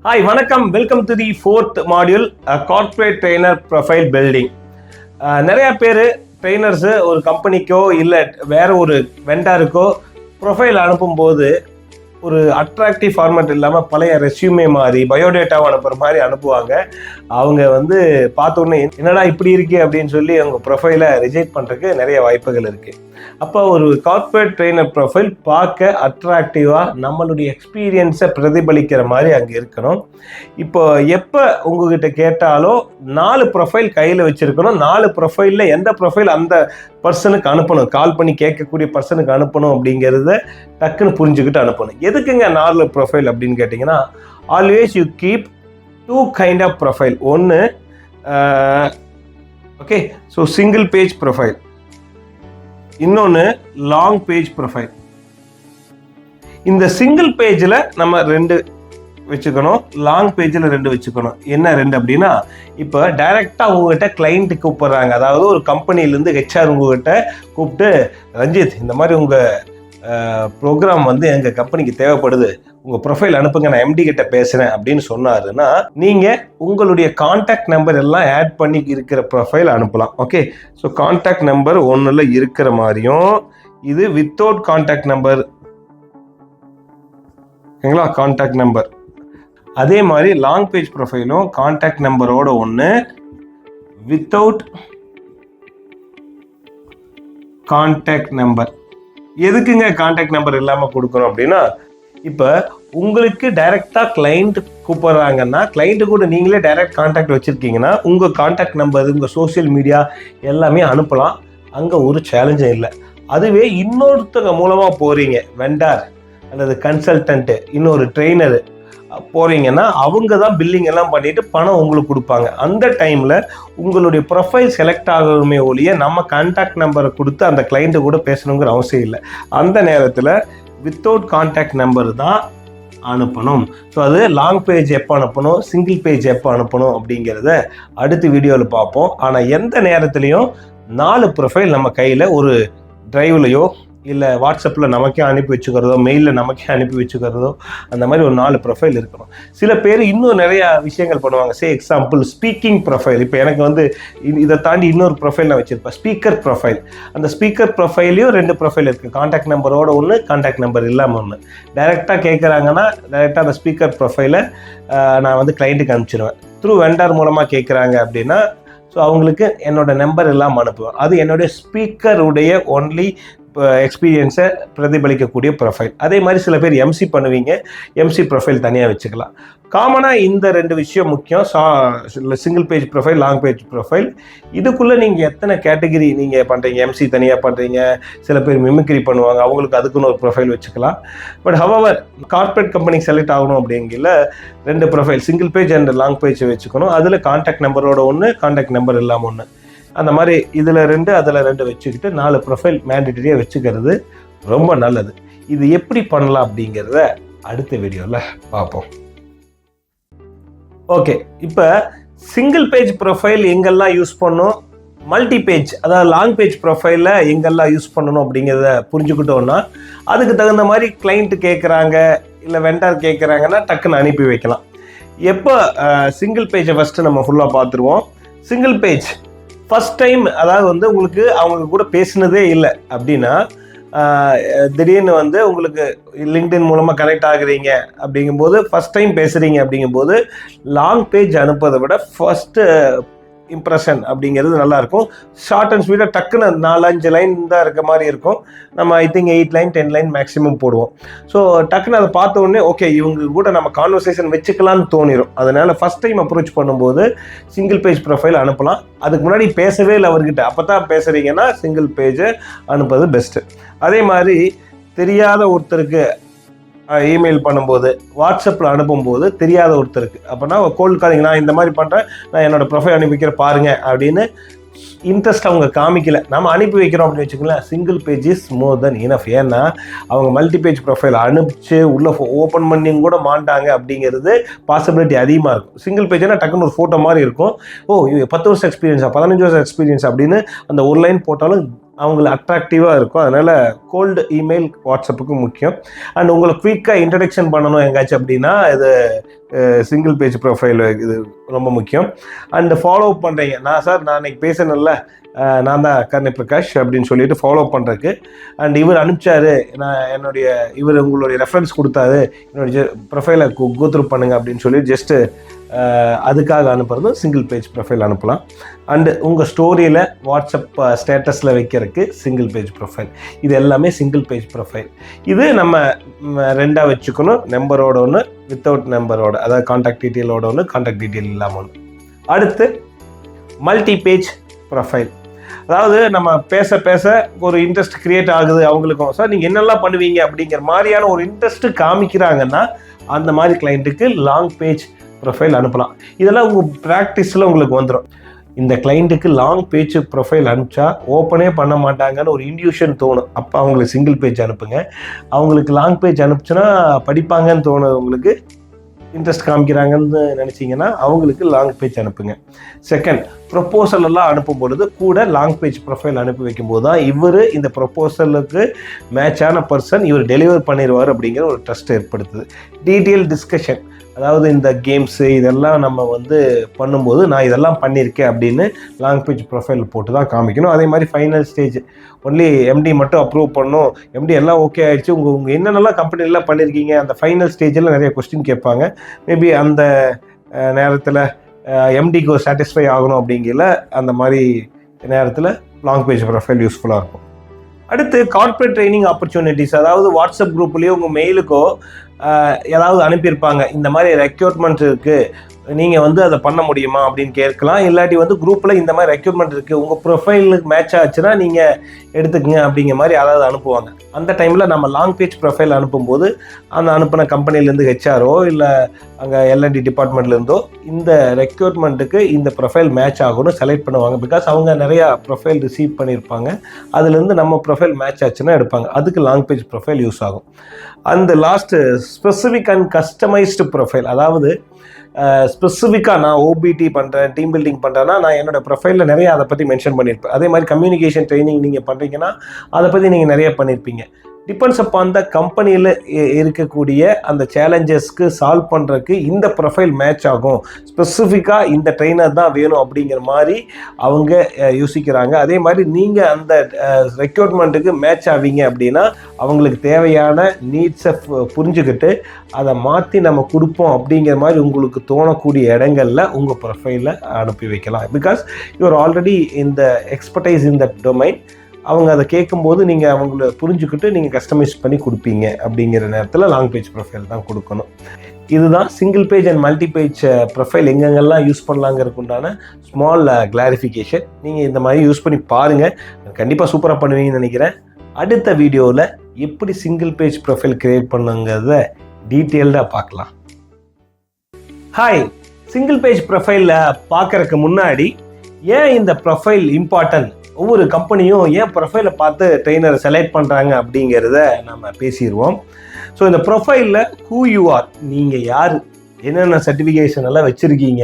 Hi, வணக்கம். Welcome to the 4th module corporate trainer profile building. நிறைய பேர் ட்ரெய்னர்ஸு ஒரு கம்பெனிக்கோ இல்லை வேற ஒரு வெண்டாருக்கோ ப்ரொஃபைல் அனுப்பும்போது ஒரு அட்ராக்டிவ் ஃபார்மேட் இல்லாமல் பழைய ரெஸ்யூமே மாதிரி பயோடேட்டாவை அனுப்புகிற மாதிரி அனுப்புவாங்க. அவங்க பார்த்தோன்னே என்னடா இப்படி இருக்கே அப்படின்னு சொல்லி அவங்க ப்ரொஃபைலை ரிஜெக்ட் பண்ணுறதுக்கு நிறைய வாய்ப்புகள் இருக்குது. அப்போ ஒரு கார்ப்பரேட் ட்ரெய்னர் ப்ரொஃபைல் பார்க்க அட்ராக்டிவாக நம்மளுடைய எக்ஸ்பீரியன்ஸை பிரதிபலிக்கிற மாதிரி அங்கே இருக்கணும். இப்போ எப்போ உங்ககிட்ட கேட்டாலும் 4 ப்ரொஃபைல் கையில் வச்சுருக்கணும். 4 ப்ரொஃபைலில் எந்த ப்ரொஃபைல் அந்த பர்சனுக்கு அனுப்பணும், கால் பண்ணி கேட்கக்கூடிய பர்சனுக்கு அனுப்பணும் அப்படிங்கிறத டக்குன்னு புரிஞ்சுக்கிட்டு அனுப்பணும். எதுக்குங்க 4 ப்ரொஃபைல் அப்படின்னு கேட்டிங்கன்னா, always you keep 2 kind of profile. ஒன்று okay, so single page profile, இன்னொன்று லாங் பேஜ் ப்ரொஃபைல். இந்த சிங்கிள் பேஜில் நம்ம 2 வச்சுக்கணும், லாங் பேஜில் 2 வச்சுக்கணும். என்ன 2 அப்படின்னா, இப்போ டைரெக்டாக உங்ககிட்ட கிளைண்ட்டு கூப்பிட்றாங்க, அதாவது ஒரு கம்பெனிலேருந்து ஹெச்ஆர் உங்ககிட்ட கூப்பிட்டு, ரஞ்சித் இந்த மாதிரி உங்கள் ப்ரோக்ராம் எங்கள் கம்பெனிக்கு தேவைப்படுது, உங்கள் ப்ரொஃபைல் அனுப்புங்க, நான் எம்டி கிட்ட பேசுகிறேன் அப்படின்னு சொன்னாருன்னா, நீங்கள் உங்களுடைய கான்டாக்ட் நம்பர் எல்லாம் ஆட் பண்ணி இருக்கிற ப்ரொஃபைல் அனுப்பலாம். ஓகே, ஸோ கான்டாக்ட் நம்பர் ஒன்றில் இருக்கிற மாதிரியும், இது வித்தவுட் கான்டாக்ட் நம்பர், ஓகேங்களா, கான்டாக்ட் நம்பர். அதே மாதிரி லாங் பேஜ் ப்ரொஃபைலும் கான்டாக்ட் நம்பரோட ஒன்று, வித்தவுட் கான்டாக்ட் நம்பர். எதுக்குங்க கான்டாக்ட் நம்பர் இல்லாமல் கொடுக்கணும் அப்படின்னா, இப்போ உங்களுக்கு டைரெக்டாக கிளைண்ட் கூப்பிட்றாங்கன்னா, கிளைண்ட்டு கூட நீங்களே டைரக்ட் கான்டாக்ட் வச்சுருக்கீங்கன்னா, உங்கள் கான்டாக்ட் நம்பர், உங்கள் சோசியல் மீடியா எல்லாமே அனுப்பலாம். அங்கே ஒரு சேலஞ்சும் இல்லை. அதுவே இன்னொருத்தங்க மூலமாக போகிறீங்க, வெண்டார் அல்லது கன்சல்டன்ட்டு, இன்னொரு ட்ரெயினரு போகிறீங்கன்னா, அவங்க தான் பில்லிங் எல்லாம் பண்ணிவிட்டு பணம் உங்களுக்கு கொடுப்பாங்க. அந்த டைமில் உங்களுடைய ப்ரொஃபைல் செலக்ட் ஆகணுமே ஒழிய நம்ம கான்டாக்ட் நம்பரை கொடுத்து அந்த கிளைண்ட்டு கூட பேசணுங்கிற அவசியம் இல்லை. அந்த நேரத்தில் வித்தவுட் கான்டாக்ட் நம்பர் தான் அனுப்பணும். ஸோ அது லாங் பேஜ் எப்போ அனுப்பணும், சிங்கிள் பேஜ் எப்போ அனுப்பணும் அப்படிங்கிறத அடுத்த வீடியோவில் பார்ப்போம். ஆனால் எந்த நேரத்துலையும் 4 ப்ரொஃபைல் நம்ம கையில் ஒரு ட்ரைவ்லையோ இல்லை வாட்ஸ்அப்பில் நமக்கே அனுப்பி வச்சுக்கிறதோ, மெயிலில் நமக்கே அனுப்பி வச்சுக்கிறதோ, அந்த மாதிரி ஒரு 4 ப்ரொஃபைல் இருக்கணும். சில பேர் இன்னும் நிறையா விஷயங்கள் பண்ணுவாங்க. Example speaking profile. இப்போ எனக்கு இதை தாண்டி இன்னொரு ப்ரொஃபைல் நான் வச்சுருப்பேன், ஸ்பீக்கர் ப்ரொஃபைல். அந்த ஸ்பீக்கர் ப்ரொஃபைலையும் 2 ப்ரொஃபைல் இருக்குது, கான்டாக்ட் நம்பரோட ஒன்று, கான்டாக்ட் நம்பர் இல்லாமல் ஒன்று. டைரெக்டாக கேட்குறாங்கன்னா டைரெக்டாக அந்த ஸ்பீக்கர் ப்ரொஃபைலை நான் கிளைண்ட்டுக்கு அனுப்பிச்சிடுவேன். த்ரூ வெண்டார் மூலமாக கேட்குறாங்க அப்படின்னா, ஸோ அவங்களுக்கு என்னோடய நம்பர் எல்லாம் அனுப்புவேன். அது என்னுடைய ஸ்பீக்கருடைய ஒன்லி எக்ஸ்பீரியன்ஸை பிரதிபலிக்கக்கூடிய ப்ரொஃபைல். அதே மாதிரி சில பேர் எம்சி பண்ணுவீங்க, எம்சி ப்ரொஃபைல் தனியாக வச்சுக்கலாம். காமனாக இந்த 2 விஷயம் முக்கியம், single page profile, long page profile. இதுக்குள்ளே நீங்கள் எத்தனை கேட்டகரி நீங்கள் பண்ணுறீங்க, எம்சி தனியாக பண்ணுறீங்க, சில பேர் மிமிக்ரி பண்ணுவாங்க, அவங்களுக்கு அதுக்குன்னு ஒரு ப்ரொஃபைல் வச்சுக்கலாம். But however corporate company select ஆகணும் அப்படிங்கிற 2 profile, single page and long page வச்சுக்கணும். அதில் கான்டாக்ட் நம்பரோட ஒன்று, கான்டாக்ட் நம்பர் இல்லாமல் ஒன்று, அந்த மாதிரி இதில் 2 அதில் 2 வச்சுக்கிட்டு 4 ப்ரொஃபைல் மேண்டேட்டரியாக வச்சுக்கிறது ரொம்ப நல்லது. இது எப்படி பண்ணலாம் அப்படிங்கிறத அடுத்த வீடியோவில் பார்ப்போம். ஓகே, இப்போ சிங்கிள் பேஜ் ப்ரொஃபைல் எங்கெல்லாம் யூஸ் பண்ணணும், மல்டி பேஜ் அதாவது லாங் பேஜ் ப்ரொஃபைலில் எங்கெல்லாம் யூஸ் பண்ணணும் அப்படிங்கிறத புரிஞ்சுக்கிட்டோன்னா, அதுக்கு தகுந்த மாதிரி கிளைண்ட்டு கேட்குறாங்க இல்லை வெண்டார் கேட்குறாங்கன்னா டக்குன்னு அனுப்பி வைக்கலாம். எப்போ சிங்கிள் பேஜை ஃபஸ்ட்டு நம்ம ஃபுல்லாக பார்த்துருவோம். சிங்கிள் பேஜ் ஃபஸ்ட் டைம், அதாவது உங்களுக்கு அவங்க கூட பேசினதே இல்லை அப்படின்னா, திடீர்னு உங்களுக்கு லிங்க்டின் மூலமாக கனெக்ட் ஆகுறீங்க அப்படிங்கும்போது, ஃபஸ்ட் டைம் பேசுகிறீங்க அப்படிங்கும்போது, லாங் பேஜ் அனுப்புறதை விட ஃபஸ்ட்டு இம்ப்ரெஷன் அப்படிங்கிறது நல்லாயிருக்கும். ஷார்ட் அண்ட் ஸ்வீட்டாக டக்குன்னு 4-5 லைன் தான் இருக்க மாதிரி இருக்கும். நம்ம I think 8 line 10 line maximum போடுவோம். ஸோ டக்குன்னு அதை பார்த்த உடனே ஓகே இவங்க கூட நம்ம கான்வர்சேஷன் வச்சுக்கலான்னு தோணிடும். அதனால் ஃபஸ்ட் டைம் அப்ரோச் பண்ணும்போது சிங்கிள் பேஜ் ப்ரொஃபைல் அனுப்பலாம். அதுக்கு முன்னாடி பேசவே இல்லை அவர்கிட்ட, அப்போ தான் பேசுகிறீங்கன்னா சிங்கிள் பேஜை அனுப்புறது பெஸ்ட்டு. அதே மாதிரி தெரியாத ஒருத்தருக்கு இமெயில் பண்ணும்போது, வாட்ஸ்அப்பில் அனுப்பும்போது தெரியாத ஒருத்தருக்கு, அப்போனா கோல்ட் காலிங், நான் இந்த மாதிரி பண்ணுறேன், நான் என்னோடய ப்ரொஃபைல் அனுப்பி வைக்கிறேன் பாருங்க அப்படின்னு இன்ட்ரெஸ்ட் அவங்க காமிக்கல, நம்ம அனுப்பி வைக்கிறோம் அப்படின்னு வச்சுக்கலாம், single page is more then enough. ஏன்னா அவங்க மல்டி பேஜ் ப்ரொஃபைல் அனுப்பிச்சு உள்ளே ஓப்பன் பண்ணி கூட மாட்டாங்க அப்படிங்கிறது பாசிபிலிட்டி அதிகமாக இருக்கும். சிங்கிள் பேஜ்னா டக்குன்னு ஒரு ஃபோட்டோ மாதிரி இருக்கும், ஓ 10 வருஷம் எக்ஸ்பீரியன்ஸா 15 வருஷம் எக்ஸ்பீரியன்ஸ் அப்படின்னு அந்த ஒரு லைன் போட்டாலும் அவங்கள அட்ராக்டிவாக இருக்கும். அதனால் கோல்டு இமெயில் வாட்ஸ்அப்புக்கு முக்கியம். அண்ட் உங்களை குயிக்காக இன்ட்ரடக்ஷன் பண்ணணும் எங்காச்சும் அப்படின்னா இது சிங்கிள் பேஜ் ப்ரொஃபைல் இது ரொம்ப முக்கியம். அண்ட் ஃபாலோ பண்ணுறீங்க, நான் இன்னைக்கு பேசினேன்ல, நான் தான் கர்ணி பிரகாஷ் அப்படின்னு சொல்லிட்டு ஃபாலோ பண்ணுறதுக்கு. அண்ட் இவர் அனுப்பிச்சாரு, இவர் உங்களுடைய ரெஃபரன்ஸ் கொடுத்தாரு, என்னுடைய ப்ரொஃபைலை கோத்ரூ பண்ணுங்க அப்படின்னு சொல்லி ஜஸ்ட்டு அதுக்காக அனுப்புறது சிங்கிள் பேஜ் ப்ரொஃபைல் அனுப்பலாம். அண்டு உங்கள் ஸ்டோரியில் வாட்ஸ்அப் ஸ்டேட்டஸில் வைக்கிறதுக்கு சிங்கிள் பேஜ் ப்ரொஃபைல். இது எல்லாமே சிங்கிள் பேஜ் ப்ரொஃபைல். இது நம்ம ரெண்டாக வச்சுக்கணும், நம்பரோட ஒன்று, வித்தவுட் நம்பரோட, அதாவது கான்டாக்ட் டீட்டெயிலோட ஒன்று, கான்டாக்ட் டீட்டெயில் இல்லாமல் ஒன்று. அடுத்து மல்டி பேஜ் ப்ரொஃபைல். அதாவது நம்ம பேச பேச ஒரு இன்ட்ரெஸ்ட் கிரியேட் ஆகுது அவங்களுக்கும். சார் நீங்கள் என்னெல்லாம் பண்ணுவீங்க அப்படிங்கிற மாதிரியான ஒரு இன்ட்ரெஸ்ட்டு காமிக்கிறாங்கன்னா அந்த மாதிரி கிளைண்ட்டுக்கு லாங் பேஜ் ப்ரொஃபைல் அனுப்பலாம். இதெல்லாம் உங்கள் ப்ராக்டிஸில் உங்களுக்கு வந்துடும். இந்த கிளைண்ட்டுக்கு லாங் பேஜ் ப்ரொஃபைல் அனுப்பிச்சா ஓப்பனே பண்ண மாட்டாங்கன்னு ஒரு இன்டியூஷன் தோணும். அப்போ அவங்களுக்கு சிங்கிள் பேஜ் அனுப்புங்க. அவங்களுக்கு லாங் பேஜ் அனுப்பிச்சுன்னா படிப்பாங்கன்னு தோணும், உங்களுக்கு இன்ட்ரெஸ்ட் காமிக்கிறாங்கன்னு நினச்சிங்கன்னா அவங்களுக்கு லாங் பேஜ் அனுப்புங்க. செகண்ட், ப்ரொப்போசல் எல்லாம் அனுப்பும் பொழுது கூட லாங் பேஜ் ப்ரொஃபைல் அனுப்பி வைக்கும்போது தான் இவர் இந்த ப்ரொப்போசலுக்கு மேட்சான பர்சன், இவர் டெலிவர் பண்ணிடுவார் அப்படிங்கிற ஒரு ட்ரஸ்ட் ஏற்படுத்துது. டீட்டெயில் டிஸ்கஷன், அதாவது இந்த கேம்ஸு இதெல்லாம் நம்ம பண்ணும்போது நான் இதெல்லாம் பண்ணியிருக்கேன் அப்படின்னு லாங் பேஜ் ப்ரொஃபைல் போட்டு தான் காமிக்கணும். அதே மாதிரி ஃபைனல் ஸ்டேஜ் ஒன்லி எம்டி மட்டும் அப்ரூவ் பண்ணணும், எம்டி எல்லாம் ஓகே ஆகிடுச்சு, உங்கள் என்னென்னலாம் கம்பெனிலாம் பண்ணியிருக்கீங்க, அந்த ஃபைனல் ஸ்டேஜில் நிறைய கொஸ்டின் கேட்பாங்க. மேபி அந்த நேரத்தில் எம்டிக்கு சாட்டிஸ்ஃபை ஆகணும் அப்படிங்கிற அந்த மாதிரி நேரத்தில் லாங் பேஜ் ப்ரொஃபைல் யூஸ்ஃபுல்லாக இருக்கும். அடுத்து கார்ப்பரேட் ட்ரைனிங் ஆப்பர்ச்சுனிட்டிஸ், அதாவது வாட்ஸ்அப் குரூப்லேயோ உங்கள் மெயிலுக்கோ ஏதாவது அனுப்பியிருப்பாங்க, இந்த மாதிரி ரெக்யூர்மெண்ட் இருக்குது, நீங்கள் அதை பண்ண முடியுமா அப்படின்னு கேட்கலாம். இல்லாட்டி குரூப்பில் இந்த மாதிரி ரெக்யூர்மெண்ட் இருக்குது, உங்கள் ப்ரொஃபைலுக்கு மேட்ச் ஆச்சுன்னா நீங்கள் எடுத்துக்கங்க அப்படிங்கிற மாதிரி யாராவது அனுப்புவாங்க. அந்த டைமில் நம்ம லாங் பேஜ் ப்ரொஃபைல் அனுப்பும்போது அந்த அனுப்பின கம்பெனிலேருந்து ஹெச்ஆரோ இல்லை அங்கே எல்என்டி டிபார்ட்மெண்ட்லேருந்தோ இந்த ரெக்யூர்மெண்ட்டுக்கு இந்த ப்ரொஃபைல் மேட்ச் ஆகும்னு செலக்ட் பண்ணுவாங்க. பிகாஸ் அவங்க நிறையா ப்ரொஃபைல் ரிசீவ் பண்ணியிருப்பாங்க, அதுலேருந்து நம்ம ப்ரொஃபைல் மேட்ச் ஆச்சுன்னா எடுப்பாங்க. அதுக்கு லாங் பேஜ் ப்ரொஃபைல் யூஸ் ஆகும். அந்த last specific and customised profile, அதாவது ஸ்பெசிஃபிக்காக நான் ஓபிடி பண்ணுறேன், டீம் பில்டிங் பண்ணுறேன்னா நான் என்னோடய ப்ரொஃபைலில் நிறைய அதை பற்றி மென்ஷன் பண்ணியிருப்பேன். அதே மாதிரி கம்யூனிகேஷன் ட்ரைனிங் நீங்கள் பண்ணுறீங்கன்னா அதை பற்றி நீங்கள் நிறைய பண்ணியிருப்பீங்க. டிபெண்ட்ஸ் அப்பான் த கம்பெனியில் இருக்கக்கூடிய அந்த சேலஞ்சஸ்க்கு சால்வ் பண்ணுறதுக்கு இந்த ப்ரொஃபைல் மேட்ச் ஆகும், ஸ்பெசிஃபிக்காக இந்த ட்ரெயினர் தான் வேணும் அப்படிங்கிற மாதிரி அவங்க யோசிக்கிறாங்க. அதே மாதிரி நீங்கள் அந்த ரெக்யூர்மெண்ட்டுக்கு மேட்ச் ஆவீங்க அப்படின்னா அவங்களுக்கு தேவையான நீட்ஸை புரிஞ்சுக்கிட்டு அதை மாற்றி நம்ம கொடுப்போம் அப்படிங்கிற மாதிரி உங்களுக்கு தோணக்கூடிய இடங்களில் உங்கள் ப்ரொஃபைலை அனுப்பி வைக்கலாம். பிகாஸ் யூஆர் ஆல்ரெடி இந்த எக்ஸ்பர்டைஸ் இன் த டொமைன். அவங்க அதை கேட்கும்போது நீங்கள் அவங்கள புரிஞ்சுக்கிட்டு நீங்கள் கஸ்டமைஸ் பண்ணி கொடுப்பீங்க. அப்படிங்கிற நேரத்தில் லாங் பேஜ் ப்ரொஃபைல் தான் கொடுக்கணும். இதுதான் single page and multi page profile எங்கெங்கெல்லாம் யூஸ் பண்ணலாங்கிறதுக்கு உண்டான ஸ்மால் கிளாரிஃபிகேஷன். நீங்கள் இந்த மாதிரி யூஸ் பண்ணி பாருங்கள், கண்டிப்பாக சூப்பராக பண்ணுவீங்கன்னு நினைக்கிறேன். அடுத்த வீடியோவில் எப்படி சிங்கிள் பேஜ் ப்ரொஃபைல் கிரியேட் பண்ணுங்கிறத டீட்டெயில்டாக பார்க்கலாம். ஹாய், சிங்கிள் பேஜ் ப்ரொஃபைலில் பார்க்குறதுக்கு முன்னாடி ஏன் இந்த ப்ரொஃபைல் இம்பார்ட்டன்ட், ஒவ்வொரு கம்பெனியும் ஏன் ப்ரொஃபைலை பார்த்து ட்ரெயினரை செலக்ட் பண்ணுறாங்க அப்படிங்கிறத நம்ம பேசிடுவோம். ஸோ இந்த ப்ரொஃபைலில் ஹூ யூ ஆர், நீங்கள் யார், என்னென்ன சர்டிஃபிகேஷன் எல்லாம் வச்சுருக்கீங்க,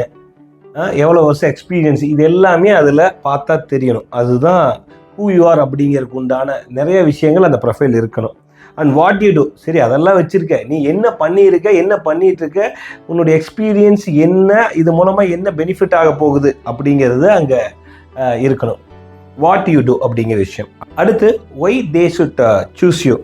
எவ்வளோ வருஷம் எக்ஸ்பீரியன்ஸ், இது எல்லாமே அதில் பார்த்தா தெரியணும். அதுதான் ஹூ யூ ஆர் அப்படிங்கிறதுக்கு உண்டான நிறைய விஷயங்கள் அந்த ப்ரொஃபைல் இருக்கணும். அண்ட் வாட் யூ டூ, சரி அதெல்லாம் வச்சுருக்க, நீ என்ன பண்ணியிருக்க, என்ன பண்ணிகிட்ருக்க, உன்னுடைய எக்ஸ்பீரியன்ஸ் என்ன, இது மூலமாக என்ன பெனிஃபிட் ஆக போகுது அப்படிங்கிறது அங்கே இருக்கணும். வாட் யூ டூ அப்படிங்கிற விஷயம். அடுத்து why they should choose you.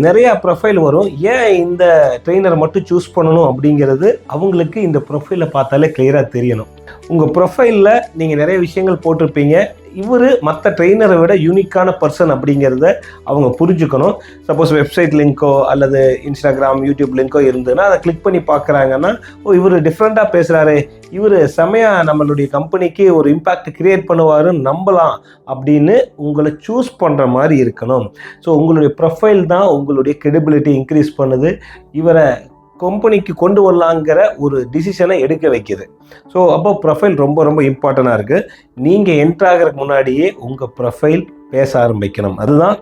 நிறையா ப்ரொஃபைல் வரும், ஏன் இந்த ட்ரெயினரை மட்டும் சூஸ் பண்ணணும் அப்படிங்கிறது அவங்களுக்கு இந்த ப்ரொஃபைலை பார்த்தாலே கிளியராக தெரியணும். உங்கள் ப்ரொஃபைலில் நீங்கள் நிறைய விஷயங்கள் போட்டிருப்பீங்க, இவர் மற்ற ட்ரெயினரை விட யூனிக்கான பர்சன் அப்படிங்கிறத அவங்க புரிஞ்சுக்கணும். சப்போஸ் வெப்சைட் லிங்க்கோ அல்லது இன்ஸ்டாகிராம் யூடியூப் லிங்க்கோ இருந்ததுன்னா அதை கிளிக் பண்ணி பார்க்குறாங்கன்னா, ஓ இவர் டிஃப்ரெண்ட்டாக பேசுகிறாரு, இவர் செமையாக நம்மளுடைய கம்பெனிக்கு ஒரு இம்பேக்ட் கிரியேட் பண்ணுவாருன்னு நம்பலாம் அப்படின்னு உங்களை சூஸ் பண்ணுற மாதிரி இருக்கணும். ஸோ உங்களுடைய ப்ரொஃபைல் தான் உங்களுடைய கிரெடிபிலிட்டி இன்க்ரீஸ் பண்ணுது, இவரை கம்பெனிக்கு கொண்டு வரலாங்கிற ஒரு டிசிஷனை எடுக்க வைக்கிது. ஸோ அப்போ ப்ரொஃபைல் ரொம்ப ரொம்ப இம்பார்ட்டண்ட்டாக இருக்குது. நீங்கள் என்ட்ரு ஆகிறதுக்கு முன்னாடியே உங்கள் ப்ரொஃபைல் பேச ஆரம்பிக்கணும். அதுதான்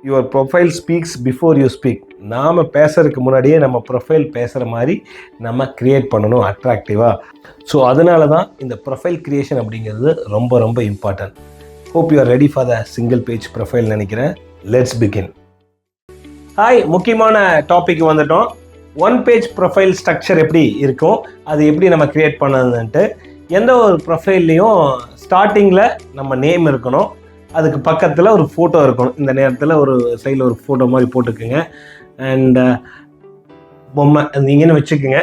your profile speaks before you speak. நாம் பேசுறதுக்கு முன்னாடியே நம்ம ப்ரொஃபைல் பேசுகிற மாதிரி நம்ம க்ரியேட் பண்ணணும் அட்ராக்டிவாக. ஸோ அதனால தான் இந்த ப்ரொஃபைல் க்ரியேஷன் அப்படிங்கிறது ரொம்ப ரொம்ப important. Hope you are ready for the single page profile நினைக்கிறேன். Let's begin. ஹாய், முக்கியமான டாபிக் வந்துட்டோம். ஒன் பேஜ் ப்ரொஃபைல் ஸ்ட்ரக்சர் எப்படி இருக்கும், அது எப்படி நம்ம க்ரியேட் பண்ணதுன்ட்டு. எந்த ஒரு ப்ரொஃபைல்லையும் ஸ்டார்டிங்கில் நம்ம நேம் இருக்கணும், அதுக்கு பக்கத்தில் ஒரு ஃபோட்டோ இருக்கணும். இந்த நேரத்தில் ஒரு சைடில் ஒரு ஃபோட்டோ மாதிரி போட்டுக்குங்க. அண்ட் பொம்மை நீங்கன்னு வச்சுக்கோங்க.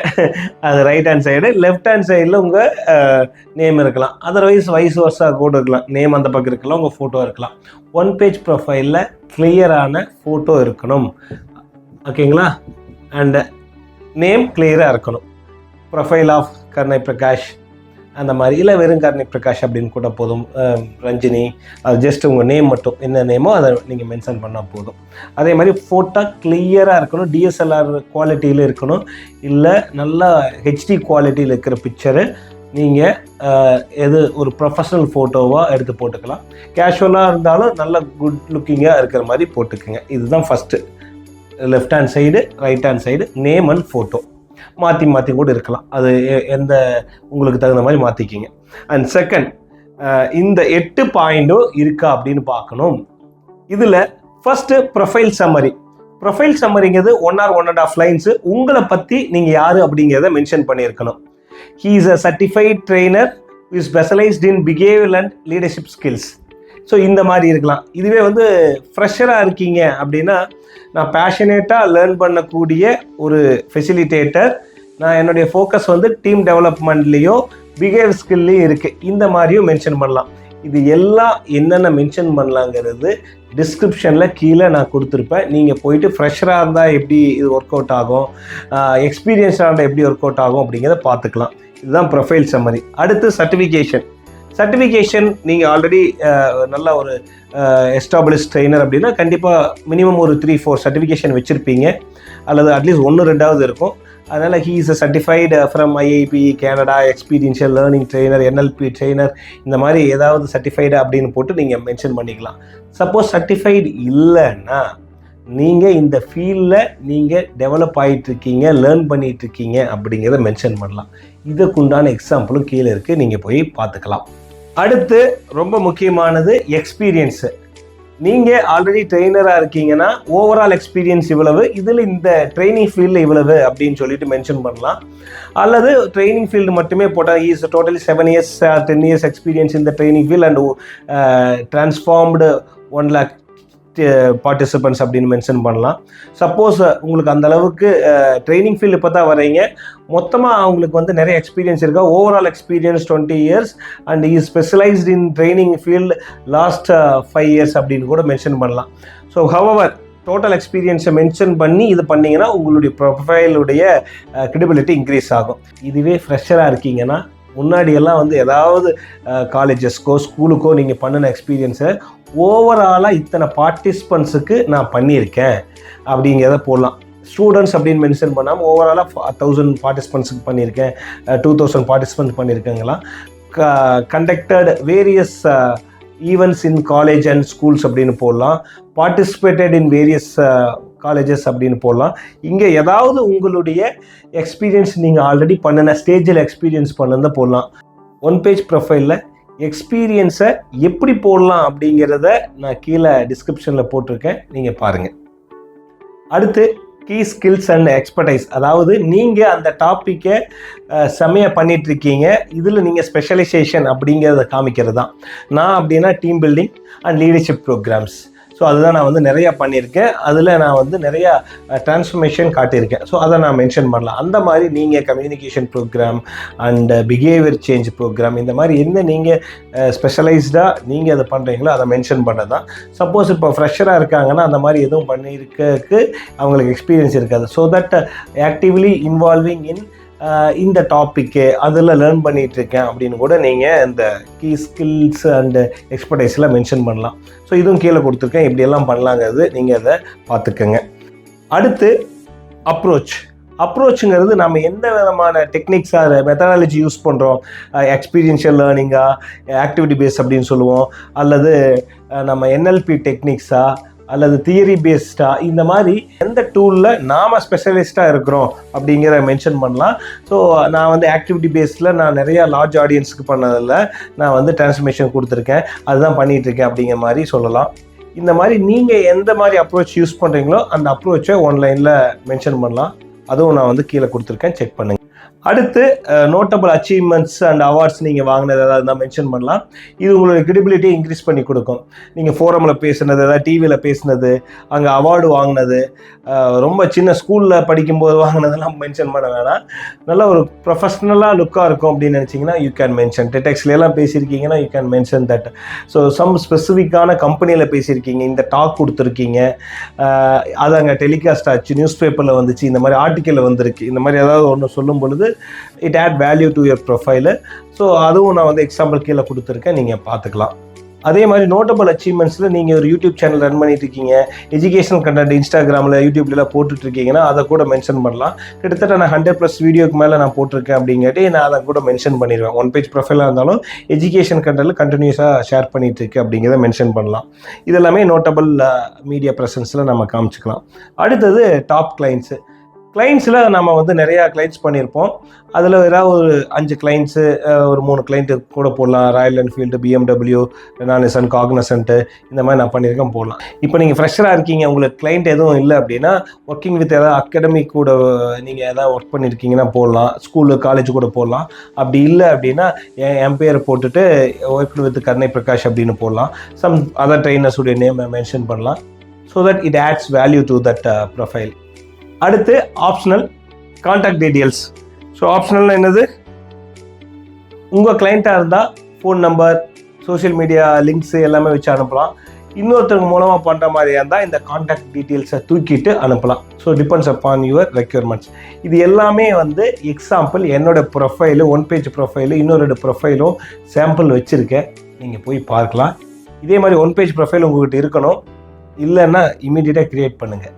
அது right hand side, left hand சைடில் உங்கள் நேம் இருக்கலாம். அதர்வைஸ் வைஸ் வர்ஸாக கூட இருக்கலாம். நேம் அந்த பக்கம் இருக்கலாம், உங்கள் ஃபோட்டோ இருக்கலாம். ஒன் பேஜ் ப்ரொஃபைலில் கிளியரான ஃபோட்டோ இருக்கணும், ஓகேங்களா? அண்டு நேம் கிளியராக இருக்கணும். ப்ரொஃபைல் ஆஃப் கருணை பிரகாஷ் அந்த மாதிரி, இல்லை வெறும் கருணை பிரகாஷ் அப்படின்னு கூட போதும். ரஞ்சினி, அது ஜஸ்ட் உங்கள் நேம் மட்டும், என்ன நேமோ அதை நீங்கள் மென்ஷன் பண்ணால் போதும். அதே மாதிரி ஃபோட்டோ கிளியராக இருக்கணும், டிஎஸ்எல்ஆர் குவாலிட்டியில் இருக்கணும், இல்லை நல்லா ஹெச்டி குவாலிட்டியில் இருக்கிற பிக்சரு நீங்கள் எது ஒரு ப்ரொஃபஷ்னல் ஃபோட்டோவாக எடுத்து போட்டுக்கலாம். கேஷுவலாக இருந்தாலும் நல்ல குட் லுக்கிங்காக இருக்கிற மாதிரி போட்டுக்குங்க. இதுதான் first. Left hand side, right hand side, name and photo மாற்றி கூட இருக்கலாம். அது எந்த உங்களுக்கு தகுந்த மாதிரி மாற்றிக்கிங்க. அண்ட் செகண்ட், இந்த 8 பாயிண்டும் இருக்கா அப்படின்னு பார்க்கணும். இதில் ஃபஸ்ட்டு ப்ரொஃபைல் சம்மரி. ப்ரொஃபைல் சம்மரிங்கிறது 1 or 1.5 லைன்ஸு உங்களை பற்றி நீங்கள் யார் அப்படிங்கிறத மென்ஷன் பண்ணியிருக்கணும். He is a certified trainer who is specialized in behavioral and leadership skills. So இந்த மாதிரி இருக்கலாம். இதுவே வந்து ஃப்ரெஷராக இருக்கீங்க அப்படின்னா, நான் பேஷனேட்டாக லேர்ன் பண்ணக்கூடிய ஒரு ஃபெசிலிட்டேட்டர், நான் என்னுடைய ஃபோக்கஸ் வந்து டீம் டெவலப்மெண்ட்லேயோ பிஹேவியர் ஸ்கில்லையும் இருக்குது, இந்த மாதிரியும் மென்ஷன் பண்ணலாம். இது எல்லாம் என்னென்ன மென்ஷன் பண்ணலாங்கிறது டிஸ்கிரிப்ஷனில் கீழே நான் கொடுத்துருப்பேன். நீங்கள் போயிட்டு ஃப்ரெஷராக இருந்தால் எப்படி இது ஒர்க் அவுட் ஆகும், எக்ஸ்பீரியன்ஸாக இருந்தால் எப்படி ஒர்க் அவுட் ஆகும் அப்படிங்கிறத பார்த்துக்கலாம். இதுதான் ப்ரொஃபைல் சம்மரி. அடுத்து சர்டிஃபிகேஷன் நீங்கள் ஆல்ரெடி நல்ல ஒரு எஸ்டாப்ளிஷ் ட்ரெயினர் அப்படின்னா கண்டிப்பாக மினிமம் ஒரு 3-4 சர்டிஃபிகேஷன் வச்சுருப்பீங்க, அல்லது அட்லீஸ்ட் 1-2 இருக்கும். அதனால் he is a certified from IIP Canada, experiential learning trainer, NLP trainer, இந்த மாதிரி ஏதாவது சர்டிஃபைடு அப்படின்னு போட்டு நீங்கள் மென்ஷன் பண்ணிக்கலாம். சப்போஸ் சர்டிஃபைடு இல்லைன்னா நீங்கள் இந்த ஃபீல்டில் நீங்கள் டெவலப் ஆகிட்டுருக்கீங்க, லேர்ன் பண்ணிகிட்ருக்கீங்க அப்படிங்கிறத மென்ஷன் பண்ணலாம். இதுக்குண்டான எக்ஸாம்பிளும் கீழே இருக்குது, நீங்கள் போய் பார்த்துக்கலாம். அடுத்து ரொம்ப முக்கியமானது எக்ஸ்பீரியன்ஸு. நீங்கள் ஆல்ரெடி ட்ரெயினராக இருக்கீங்கன்னா ஓவரால் எக்ஸ்பீரியன்ஸ் இவ்வளவு, இதில் இந்த ட்ரைனிங் ஃபீல்டில் இவ்வளவு அப்படின்னு சொல்லிட்டு மென்ஷன் பண்ணலாம். அல்லது ட்ரைனிங் ஃபீல்டு மட்டுமே போட்டால் is totally 7 years 10 years experience இந்த training field and transformed 1 lakh participants அப்படின்னு மென்ஷன் பண்ணலாம். சப்போஸ் உங்களுக்கு அந்த அளவுக்கு ட்ரைனிங் ஃபீல்டு இப்போ தான் வரீங்க, மொத்தமாக அவங்களுக்கு வந்து நிறைய எக்ஸ்பீரியன்ஸ் இருக்கா, overall experience 20 years and is specialised in training field last 5 years அப்படின்னு கூட மென்ஷன் பண்ணலாம். ஸோ ஹவவர் டோட்டல் எக்ஸ்பீரியன்ஸை மென்ஷன் பண்ணி இது பண்ணிங்கன்னா உங்களுடைய ப்ரொஃபைலுடைய கிரெடிபிலிட்டி இன்க்ரீஸ் ஆகும். இதுவே ஃப்ரெஷராக இருக்கீங்கன்னா, முன்னாடியெல்லாம் வந்து ஏதாவது காலேஜஸ்க்கோ ஸ்கூலுக்கோ நீங்கள் பண்ணின எக்ஸ்பீரியன்ஸை ஓவராலாக இத்தனை பார்ட்டிசிபெண்ட்ஸுக்கு நான் பண்ணியிருக்கேன் அப்படிங்கிறத போடலாம். ஸ்டூடெண்ட்ஸ் அப்படின்னு மென்ஷன் பண்ணாமல் ஓவராலாக 1000 பார்ட்டிசிபெண்ட்ஸுக்கு பண்ணியிருக்கேன், 2000 பார்ட்டிசிபெண்ட்ஸ் பண்ணியிருக்கேங்களா, conducted various events in college and schools அப்படின்னு போடலாம், பார்ட்டிசிபேட்டட் இன் வேரியஸ் காலேஜஸ் அப்படின்னு போடலாம். இங்கே ஏதாவது உங்களுடைய எக்ஸ்பீரியன்ஸ் நீங்கள் ஆல்ரெடி பண்ணின ஸ்டேஜில் எக்ஸ்பீரியன்ஸ் பண்ணதை போடலாம். ஒன் பேஜ் ப்ரொஃபைலில் எக்ஸ்பீரியன்ஸை எப்படி போடலாம் அப்படிங்கிறத நான் கீழே டிஸ்கிரிப்ஷனில் போட்டிருக்கேன், நீங்கள் பாருங்கள். அடுத்து கீ ஸ்கில்ஸ் அண்ட் எக்ஸ்பர்டைஸ், அதாவது நீங்கள் அந்த டாப்பிக்கை செம்மையாக பண்ணிகிட்ருக்கீங்க, இதில் நீங்கள் ஸ்பெஷலைசேஷன் அப்படிங்கிறத காமிக்கிறது தான். நான் அப்படின்னா team building and leadership programs, so அதுதான் நான் வந்து நிறையா பண்ணியிருக்கேன். அதில் நான் வந்து நிறையா டிரான்ஸ்ஃபர்மேஷன் காட்டியிருக்கேன். ஸோ அதை நான் மென்ஷன் பண்ணலாம். அந்த மாதிரி நீங்கள் communication program and behaviour change program, இந்த மாதிரி என்ன நீங்கள் ஸ்பெஷலைஸ்டாக நீங்கள் அதை பண்ணுறீங்களோ அதை மென்ஷன் பண்ணது தான். சப்போஸ் இப்போ ஃப்ரெஷராக இருக்காங்கன்னா அந்த மாதிரி எதுவும் பண்ணியிருக்கிறதுக்கு அவங்களுக்கு எக்ஸ்பீரியன்ஸ் இருக்காது. ஸோ தட் ஆக்டிவ்லி இன்வால்விங் இன் இந்த டாப்பிக்கு அதில் லேர்ன் பண்ணிகிட்ருக்கேன் அப்படின்னு கூட நீங்கள் இந்த கீ ஸ்கில்ஸ் அண்டு எக்ஸ்பர்டைஸில் மென்ஷன் பண்ணலாம். ஸோ இதுவும் கீழே கொடுத்துருக்கேன், இப்படியெல்லாம் பண்ணலாங்கிறது நீங்கள் அதை பார்த்துக்கங்க. அடுத்து அப்ரோச்சுங்கிறது நம்ம எந்த விதமான டெக்னிக்ஸாக மெத்தடாலஜி யூஸ் பண்ணுறோம், எக்ஸ்பீரியன்ஷியல் லேர்னிங்காக, ஆக்டிவிட்டி பேஸ் அப்படின்னு சொல்லுவோம், அல்லது நம்ம என்எல்பி டெக்னிக்ஸாக, அல்லது தியரி பேஸ்டாக இந்த மாதிரி எந்த டூலில் நாம் ஸ்பெஷலிஸ்ட்டாக இருக்கிறோம் அப்படிங்கிற மென்ஷன் பண்ணலாம். ஸோ நான் வந்து ஆக்டிவிட்டி பேஸில் நான் நிறையா லார்ஜ் ஆடியன்ஸுக்கு பண்ணதில்ல, நான் வந்து டிரான்ஸ்ஃபர்மேஷன் கொடுத்துருக்கேன், அதுதான் பண்ணிகிட்ருக்கேன் அப்படிங்கிற மாதிரி சொல்லலாம். இந்த மாதிரி நீங்கள் எந்த மாதிரி அப்ரோச் யூஸ் பண்ணுறீங்களோ அந்த அப்ரோச்சை ஆன்லைனில் மென்ஷன் பண்ணலாம். அதுவும் நான் வந்து கீழே கொடுத்துருக்கேன், செக் பண்ணுங்கள். அடுத்து நோட்டபிள் அச்சீவ்மெண்ட்ஸ் அண்ட் அவார்ட்ஸ் நீங்கள் வாங்கினது ஏதாவது தான் மென்ஷன் பண்ணலாம். இது உங்களோட கிரெடிபிலிட்டியை இன்க்ரீஸ் பண்ணி கொடுக்கும். நீங்கள் ஃபோரமில் பேசுனது, ஏதாவது டிவியில் பேசுனது, அங்கே அவார்டு வாங்கினது, ரொம்ப சின்ன ஸ்கூலில் படிக்கும்போது வாங்கினதெல்லாம் மென்ஷன் பண்ண வேணாம். நல்லா ஒரு ப்ரொஃபஷ்னலாக லுக்காக இருக்கும் அப்படின்னு நினச்சிங்கன்னா யூ கேன் மென்ஷன். டெடெக்ஸ்லாம் பேசியிருக்கீங்கன்னா you can mention that. So some ஸ்பெசிஃபிக்கான கம்பெனியில் பேசியிருக்கீங்க, இந்த டாக் கொடுத்துருக்கீங்க, அது அங்கே டெலிகாஸ்ட் ஆச்சு, நியூஸ் பேப்பரில் வந்துச்சு, இந்த மாதிரி ஆர்டிக்கலில் வந்திருக்கு, இந்த மாதிரி ஏதாவது ஒன்று சொல்லும் பொழுது it add value to your profile. So அதுவும் நான் வந்து எக்ஸாம்பிள் கீழே கொடுத்துருக்கேன், நீங்கள் பார்த்துக்கலாம். அதே மாதிரி நோட்டபிள் அச்சீவ்மெண்ட்ஸில் நீங்கள் ஒரு யூடியூப் சேனல் ரன் பண்ணிட்டு இருக்கீங்க, எஜுகேஷனல் கண்டென்ட் இன்ஸ்டாகிராமில் யூடியூப்லாம் போட்டுட்ருக்கீங்கன்னா அதை கூட மென்ஷன் பண்ணலாம். கிட்டத்தட்ட நான் 100+ வீடியோக்கு மேலே நான் போட்டிருக்கேன் அப்படிங்காட்டி நான் அதை கூட மென்ஷன் பண்ணிடுவேன். 1 பேஜ் ப்ரொஃபைலாக இருந்தாலும் எஜுகேஷன் கண்டென்ட் கண்டினியூஸாக ஷேர் பண்ணிட்டு இருக்கு அப்படிங்கிறத மென்ஷன் பண்ணலாம். இதெல்லாமே நோட்டபிள் மீடியா ப்ரெசன்ஸில் நம்ம காமிச்சிக்கலாம். அடுத்தது டாப் கிளைண்ட்ஸில் நம்ம வந்து நிறையா கிளைண்ட்ஸ் பண்ணியிருப்போம். அதில் ஏதாவது ஒரு 5 கிளைண்ட்ஸு, ஒரு 3 கிளைண்ட்டு கூட போடலாம். ராயல் என்ஃபீல்டு, BMW, ரெனாலிசன், காக்னசன்ட்டு, இந்த மாதிரி நான் பண்ணியிருக்கேன், போடலாம். இப்போ நீங்கள் ஃப்ரெஷராக இருக்கீங்க, உங்களுக்கு கிளைண்ட் எதுவும் இல்லை அப்படின்னா ஒர்க்கிங் வித் ஏதாவது அகாடமிக் கூட நீங்கள் எதாவது ஒர்க் பண்ணியிருக்கீங்கன்னா போடலாம். ஸ்கூலு, காலேஜ் கூட போடலாம். அப்படி இல்லை அப்படின்னா என் பேரை போட்டுட்டு ஒர்க் வித் கர்ணை பிரகாஷ் அப்படின்னு போடலாம். சம் அதர் ட்ரைனர்ஸுடைய நேம் மென்ஷன் பண்ணலாம். So that it adds value to that profile. அடுத்து optional contact details. So optional என்னது, உங்கள் கிளைண்ட்டாக இருந்தால் phone number, social media links எல்லாமே வச்சு அனுப்பலாம். இன்னொருத்தருக்கு மூலமாக பண்ணுற மாதிரியா இருந்தால் இந்த கான்டாக்ட் டீட்டெயில்ஸை தூக்கிட்டு அனுப்பலாம். So depends upon your requirements. இது எல்லாமே வந்து எக்ஸாம்பிள் என்னோடய ப்ரொஃபைலு, 1 பேஜ் ப்ரொஃபைலு, இன்னொரு ப்ரொஃபைலும் சாம்பிள் வச்சுருக்கேன், நீங்கள் போய் பார்க்கலாம். இதே மாதிரி 1 பேஜ் ப்ரொஃபைல் உங்கள்கிட்ட இருக்கணும், இல்லைன்னா இமீடியட்டாக க்ரியேட் பண்ணுங்கள்.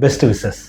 Best wishes.